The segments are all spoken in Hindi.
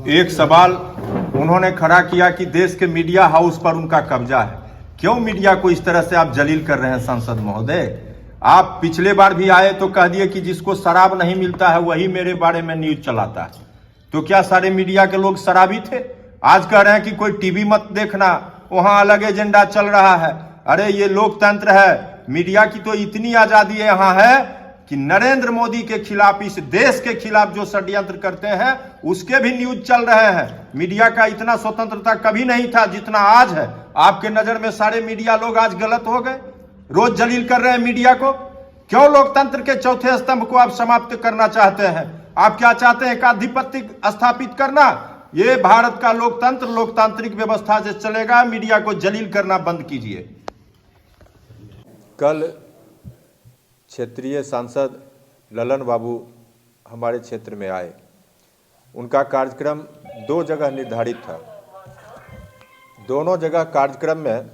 एक सवाल उन्होंने खड़ा किया कि देश के मीडिया हाउस पर उनका कब्जा है। क्यों मीडिया को इस तरह से आप जलील कर रहे हैं सांसद महोदय? आप पिछले बार भी आए तो कह दिए कि जिसको शराब नहीं मिलता है वही मेरे बारे में न्यूज चलाता है। तो क्या सारे मीडिया के लोग शराबी थे? आज कह रहे हैं कि कोई टीवी मत देखना, वहां अलग एजेंडा चल रहा है। अरे ये लोकतंत्र है, मीडिया की तो इतनी आजादी यहाँ है कि नरेंद्र मोदी के खिलाफ, इस देश के खिलाफ जो षड्यंत्र करते हैं उसके भी न्यूज चल रहे हैं। मीडिया का इतना स्वतंत्रता कभी नहीं था जितना आज है। आपके नजर में सारे मीडिया लोग आज गलत हो गए, रोज जलील कर रहे हैं मीडिया को। क्यों लोकतंत्र के चौथे स्तंभ को आप समाप्त करना चाहते हैं? आप क्या चाहते हैं? एकाधिपत्य स्थापित करना? ये भारत का लोकतंत्र लोकतांत्रिक व्यवस्था से चलेगा। मीडिया को जलील करना बंद कीजिए। कल क्षेत्रीय सांसद ललन बाबू हमारे क्षेत्र में आए। उनका कार्यक्रम 2 जगह निर्धारित था। दोनों जगह कार्यक्रम में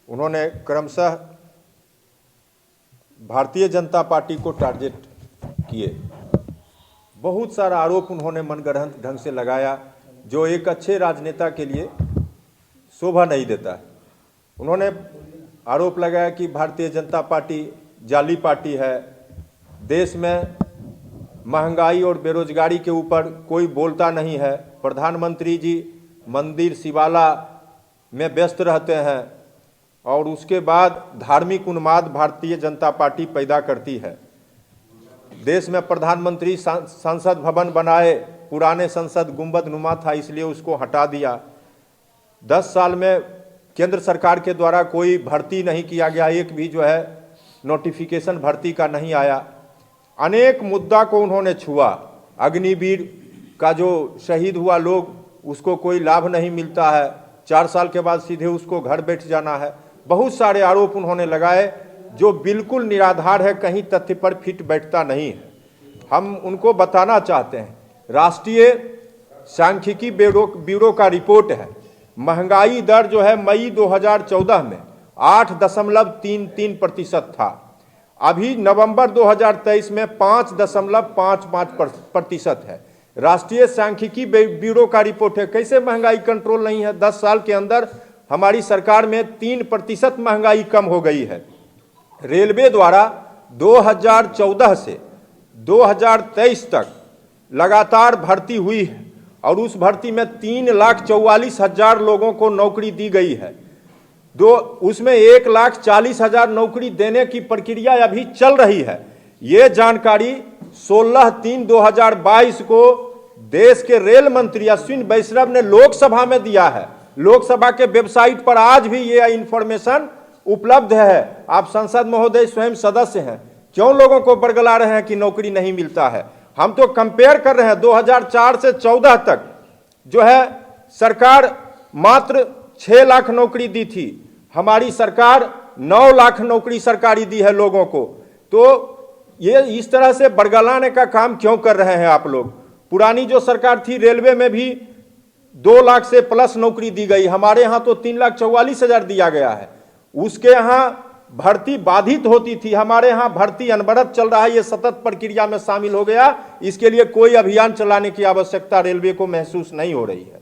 उन्होंने क्रमशः भारतीय जनता पार्टी को टारगेट किए। बहुत सारा आरोप उन्होंने मनगढ़ंत ढंग से लगाया जो एक अच्छे राजनेता के लिए शोभा नहीं देता है। उन्होंने आरोप लगाया कि भारतीय जनता पार्टी जाली पार्टी है, देश में महंगाई और बेरोजगारी के ऊपर कोई बोलता नहीं है, प्रधानमंत्री जी मंदिर शिवाला में व्यस्त रहते हैं और उसके बाद धार्मिक उन्माद भारतीय जनता पार्टी पैदा करती है। देश में प्रधानमंत्री संसद भवन बनाए, पुराने संसद गुंबद नुमा था इसलिए उसको हटा दिया। 10 साल में केंद्र सरकार के द्वारा कोई भर्ती नहीं किया गया, एक भी जो है नोटिफिकेशन भर्ती का नहीं आया। अनेक मुद्दा को उन्होंने छुआ। अग्निवीर का जो शहीद हुआ लोग, उसको कोई लाभ नहीं मिलता है, 4 साल के बाद सीधे उसको घर बैठ जाना है। बहुत सारे आरोप उन्होंने लगाए जो बिल्कुल निराधार है, कहीं तथ्य पर फिट बैठता नहीं है। हम उनको बताना चाहते हैं, राष्ट्रीय सांख्यिकी ब्यूरो का रिपोर्ट है, महंगाई दर जो है मई 2014 में 8.33% था। अभी नवंबर 2023 में 5.55% है। राष्ट्रीय सांख्यिकी ब्यूरो का रिपोर्ट है। कैसे महंगाई कंट्रोल नहीं है? 10 साल के अंदर हमारी सरकार में 3% महंगाई कम हो गई है। रेलवे द्वारा 2014 से 2023 तक लगातार भर्ती हुई है और उस भर्ती में 3,44,000 लोगों को नौकरी दी गई है। उसमें 1,40,000 नौकरी देने की प्रक्रिया अभी चल रही है। ये जानकारी 16/3/2022 को देश के रेल मंत्री अश्विनी वैष्णव ने लोकसभा में दिया है। लोकसभा के वेबसाइट पर आज भी ये इंफॉर्मेशन उपलब्ध है। आप संसद महोदय स्वयं सदस्य हैं, क्यों लोगों को बरगला रहे हैं कि नौकरी नहीं मिलता है? हम तो कंपेयर कर रहे हैं। 2004 से 14 तक जो है सरकार मात्र 6 लाख नौकरी दी थी, हमारी सरकार 9 लाख नौकरी सरकारी दी है लोगों को। तो ये इस तरह से बरगलाने का काम क्यों कर रहे हैं आप लोग? पुरानी जो सरकार थी रेलवे में भी 2 लाख से प्लस नौकरी दी गई, हमारे यहाँ तो 3,44,000 दिया गया है। उसके यहाँ भर्ती बाधित होती थी, हमारे यहाँ भर्ती अनवरत चल रहा है। ये सतत प्रक्रिया में शामिल हो गया, इसके लिए कोई अभियान चलाने की आवश्यकता रेलवे को महसूस नहीं हो रही है।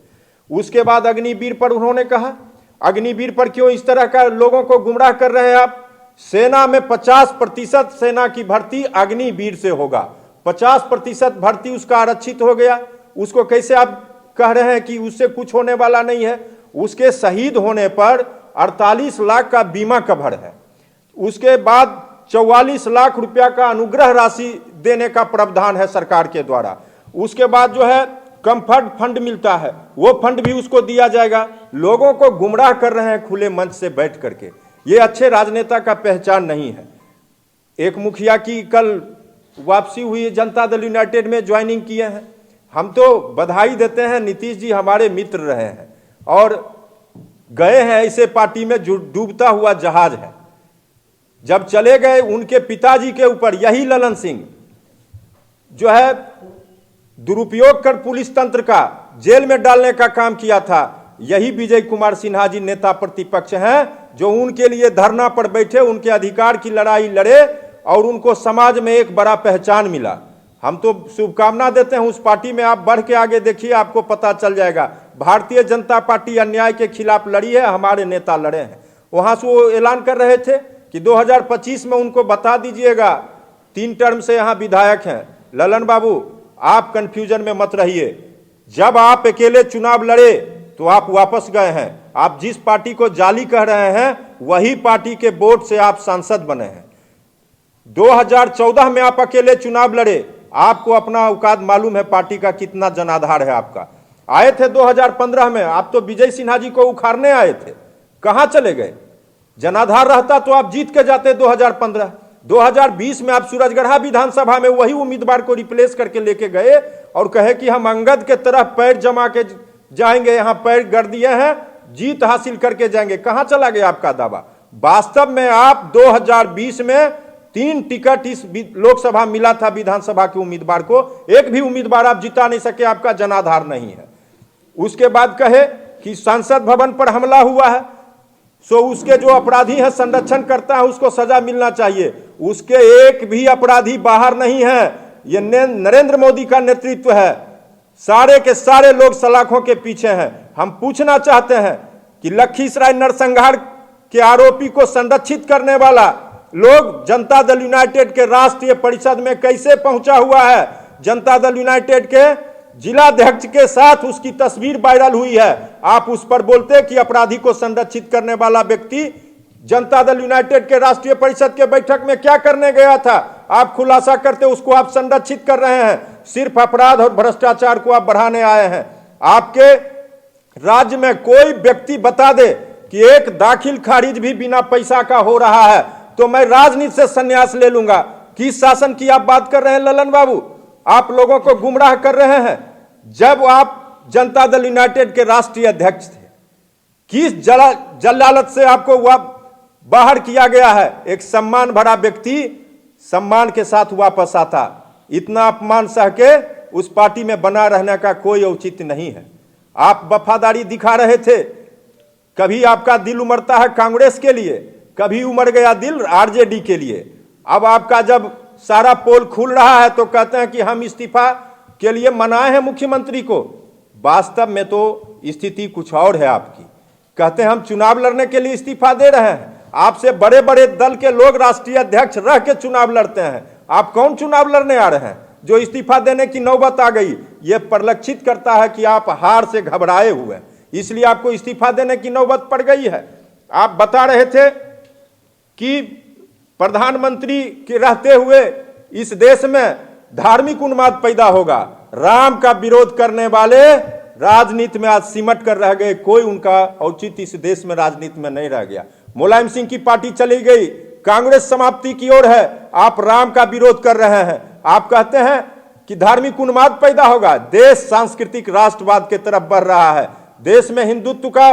उसके बाद अग्निवीर पर उन्होंने कहा, अग्निवीर पर क्यों इस तरह का लोगों को गुमराह कर रहे हैं आप? सेना में 50% सेना की भर्ती अग्निवीर से होगा। 50% भर्ती उसका आरक्षित हो गया, उसको कैसे आप कह रहे हैं कि उससे कुछ होने वाला नहीं है? उसके शहीद होने पर 48 लाख का बीमा कवर है। उसके बाद 44 लाख रुपया का अनुग्रह राशि देने का प्रावधान है सरकार के द्वारा। उसके बाद जो है कंफर्ट फंड मिलता है, वो फंड भी उसको दिया जाएगा। लोगों को गुमराह कर रहे हैं खुले मंच से बैठ करके। ये अच्छे राजनेता का पहचान नहीं है। एक मुखिया की कल वापसी हुई, जनता दल यूनाइटेड में ज्वाइनिंग किए हैं। हम तो बधाई देते हैं, नीतीश जी हमारे मित्र रहे हैं और गए हैं ऐसे पार्टी में जो डूबता हुआ जहाज है। जब चले गए उनके पिताजी के ऊपर यही ललन सिंह जो है दुरुपयोग कर पुलिस तंत्र का जेल में डालने का काम किया था। यही विजय कुमार सिन्हा जी नेता प्रतिपक्ष हैं जो उनके लिए धरना पर बैठे, उनके अधिकार की लड़ाई लड़े और उनको समाज में एक बड़ा पहचान मिला। हम तो शुभकामना देते हैं उस पार्टी में, आप बढ़ के आगे देखिए, आपको पता चल जाएगा। भारतीय जनता पार्टी अन्याय के खिलाफ लड़ी है, हमारे नेता लड़े हैं। वहां से वो ऐलान कर रहे थे कि 2025 में उनको बता दीजिएगा, 3 टर्म से यहां विधायक हैं। ललन बाबू, आप कंफ्यूजन में मत रहिए। जब आप अकेले चुनाव लड़े तो आप वापस गए हैं। आप जिस पार्टी को जाली कह रहे हैं वही पार्टी के वोट से आप सांसद बने हैं। 2014 में आप अकेले चुनाव लड़े, आपको अपना औकात मालूम है, पार्टी का कितना जनाधार है आपका। आए थे 2015 में, आप तो विजय सिन्हा जी को उखाड़ने आए थे, कहां चले गए? जनाधार रहता तो आप जीत के जाते 2015। 2020 में आप सूरजगढ़ा विधानसभा में वही उम्मीदवार को रिप्लेस करके लेके गए और कहे कि हम अंगद के तरफ पैर जमा के जाएंगे, यहां पैर गड़ दिए हैं, जीत हासिल करके जाएंगे। कहां चला गया आपका दावा? वास्तव में आप 2020 में 3 टिकट इस लोकसभा मिला था विधानसभा के उम्मीदवार को, एक भी उम्मीदवार आप जिता नहीं सके, आपका जनाधार नहीं है। उसके बाद कहे कि संसद भवन पर हमला हुआ है, सो उसके जो अपराधी हैं, संरक्षण करता है, उसको सजा मिलना चाहिए। उसके एक भी अपराधी बाहर नहीं है। ये नरेंद्र मोदी का नेतृत्व है, सारे के सारे लोग सलाखों के पीछे हैं। हम पूछना चाहते हैं कि लखीसराय नरसंहार के आरोपी को संरक्षित करने वाला लोग जनता दल यूनाइटेड के राष्ट्रीय परिषद में कैसे पहुंचा हुआ है? जनता दल यूनाइटेड के जिलाध्यक्ष के साथ उसकी तस्वीर वायरल हुई है। आप उस पर बोलते कि अपराधी को संरक्षित करने वाला व्यक्ति जनता दल यूनाइटेड के राष्ट्रीय परिषद के बैठक में क्या करने गया था? आप खुलासा करते, उसको आप संरक्षित कर रहे हैं। सिर्फ अपराध और भ्रष्टाचार को आप बढ़ाने आए हैं। आपके राज्य में कोई व्यक्ति बता दे कि एक दाखिल खारिज भी बिना पैसा का हो रहा है तो मैं राजनीति से संन्यास ले लूंगा। किस शासन की आप बात कर रहे हैं ललन बाबू? आप लोगों को गुमराह कर रहे हैं। जब आप जनता दल यूनाइटेड के राष्ट्रीय अध्यक्ष थे, किस जलालत से आपको बाहर किया गया है? एक सम्मान भरा व्यक्ति सम्मान के साथ वापस आता। इतना अपमान सह के उस पार्टी में बना रहने का कोई औचित्य नहीं है। आप वफादारी दिखा रहे थे, कभी आपका दिल उमड़ता है कांग्रेस के लिए, कभी उमड़ गया दिल आरजेडी के लिए। अब आपका जब सारा पोल खुल रहा है तो कहते हैं कि हम इस्तीफा के लिए मनाए हैं मुख्यमंत्री को। वास्तव में तो स्थिति कुछ और है आपकी। कहते हैं हम चुनाव लड़ने के लिए इस्तीफा दे रहे हैं। आपसे बड़े बड़े दल के लोग राष्ट्रीय अध्यक्ष रह के चुनाव लड़ते हैं। आप कौन चुनाव लड़ने आ रहे हैं? जो इस्तीफा देने की नौबत आ गई, यह परिलक्षित करता है कि आप हार से घबराए हुए हैं, इसलिए आपको इस्तीफा देने की नौबत पड़ गई है। आप बता रहे थे कि प्रधानमंत्री के रहते हुए इस देश में धार्मिक उन्माद पैदा होगा। राम का विरोध करने वाले राजनीति में आज सिमट कर रह गए, कोई उनका औचित्य इस देश में राजनीति में नहीं रह गया। मुलायम सिंह की पार्टी चली गई, कांग्रेस समाप्ति की ओर है, आप राम का विरोध कर रहे हैं। आप कहते हैं कि धार्मिक उन्माद पैदा होगा। देश सांस्कृतिक राष्ट्रवाद की तरफ बढ़ रहा है, देश में हिंदुत्व का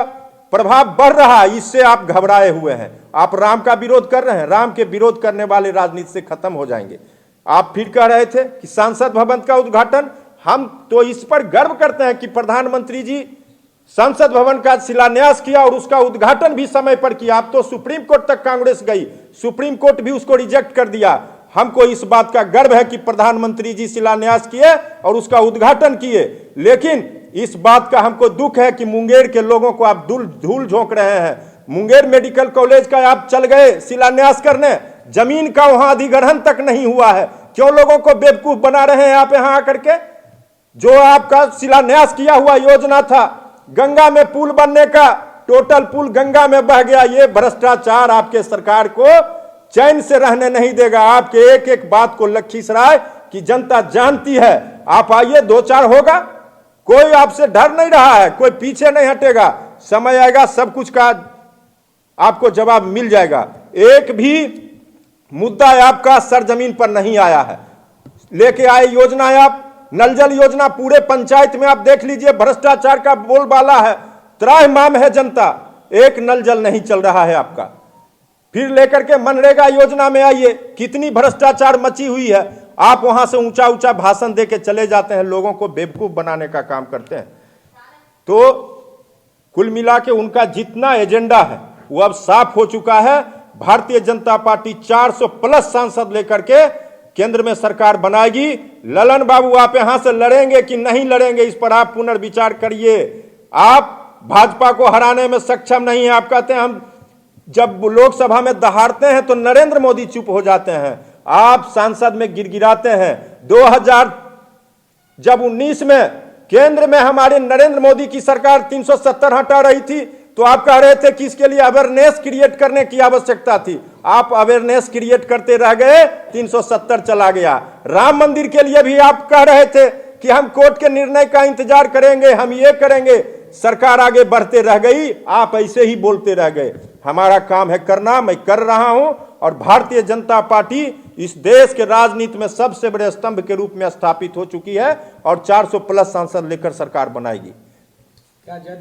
प्रभाव बढ़ रहा है, इससे आप घबराए हुए हैं। आप राम का विरोध कर रहे हैं, राम के विरोध करने वाले राजनीति से खत्म हो जाएंगे। आप फिर कह रहे थे कि संसद भवन का उद्घाटन, हम तो इस पर गर्व करते हैं कि प्रधानमंत्री जी संसद भवन का शिलान्यास किया और उसका उद्घाटन भी समय पर किया। आप तो सुप्रीम कोर्ट तक कांग्रेस गई, सुप्रीम कोर्ट भी उसको रिजेक्ट कर दिया। हमको इस बात का गर्व है कि प्रधानमंत्री जी शिलान्यास किए और उसका उद्घाटन किए, लेकिन इस बात का हमको दुख है कि मुंगेर के लोगों को आप धूल झोंक रहे हैं। मुंगेर मेडिकल कॉलेज का आप चल गए शिलान्यास करने, जमीन का वहां अधिग्रहण तक नहीं हुआ है। क्यों लोगों को बेवकूफ बना रहे हैं आप यहां आकर के? जो आपका शिलान्यास किया हुआ योजना था गंगा में पुल बनने का, टोटल पुल गंगा में बह गया। ये भ्रष्टाचार आपके सरकार को चैन से रहने नहीं देगा। आपके एक एक बात को लखीसराय की जनता जानती है। आप आइए, 2-4 होगा, कोई आपसे डर नहीं रहा है, कोई पीछे नहीं हटेगा। समय आएगा, सब कुछ का आपको जवाब मिल जाएगा। एक भी मुद्दा आपका सरजमीन पर नहीं आया है। लेके आए योजना, आप नल जल योजना पूरे पंचायत में आप देख लीजिए, भ्रष्टाचार का बोलबाला है, त्राहिमाम है जनता, एक नल जल नहीं चल रहा है आपका। फिर लेकर के मनरेगा योजना में आइए, कितनी भ्रष्टाचार मची हुई है। आप वहां से ऊंचा ऊंचा भाषण देके चले जाते हैं, लोगों को बेवकूफ बनाने का काम करते हैं। तो कुल मिला के उनका जितना एजेंडा है वो अब साफ हो चुका है। भारतीय जनता पार्टी 400 प्लस सांसद लेकर के केंद्र में सरकार बनाएगी। ललन बाबू आप यहां से लड़ेंगे कि नहीं लड़ेंगे, इस पर आप पुनर्विचार करिए। आप भाजपा को हराने में सक्षम नहीं है। आप कहते हैं हम जब लोकसभा में दहाड़ते हैं तो नरेंद्र मोदी चुप हो जाते हैं, आप सांसद में गिड़गिड़ाते हैं। 2019 में केंद्र में हमारे नरेंद्र मोदी की सरकार 370 हटा रही थी तो आप कह रहे थे कि इसके लिए अवेयरनेस क्रिएट करने की आवश्यकता थी। आप अवेयरनेस क्रिएट करते रह गए, 370 चला गया। राम मंदिर के लिए भी आप कह रहे थे कि हम कोर्ट के निर्णय का इंतजार करेंगे, हम ये करेंगे। सरकार आगे बढ़ते रह गई, आप ऐसे ही बोलते रह गए। हमारा काम है करना, मैं कर रहा हूं और भारतीय जनता पार्टी इस देश के राजनीति में सबसे बड़े स्तंभ के रूप में स्थापित हो चुकी है और 400 प्लस सांसद लेकर सरकार बनाएगी।